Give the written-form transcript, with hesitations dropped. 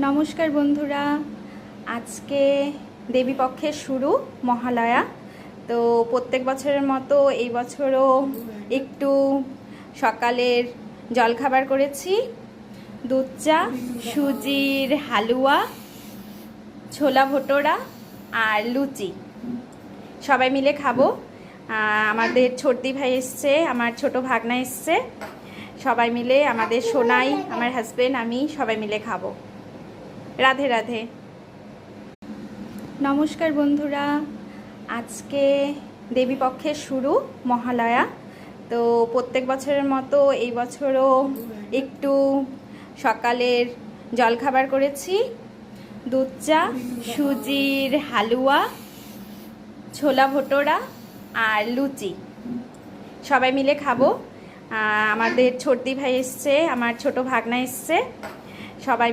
নমস্কার বন্ধুরা, আজকে দেবীপক্ষের শুরু মহালয়া। তো প্রত্যেক বছরের মতো এই বছরও একটু সকালের জলখাবার করেছি। দুধ চা, সুজির হালুয়া, ছোলা ভটোরা আর লুচি সবাই মিলে খাবো। আমাদের ছোটদি ভাই এসছে, আমার ছোট ভাগনা এসছে, সবাই মিলে আমাদের সোনাই, আমার হাজবেন্ড, আমি সবাই মিলে খাবো। রাধে রাধে। নমস্কার বন্ধুরা, আজকে দেবীপক্ষের শুরু মহালয়া। তো প্রত্যেক বছরের মতো এই বছরও একটু সকালের জলখাবার করেছি। দুধ চা, সুজির হালুয়া, ছোলা ভটোরা আর লুচি সবাই মিলে খাবো। আমাদের ছোটদি ভাই এসছে, আমার ছোট ভাগনা এসছে, সবাই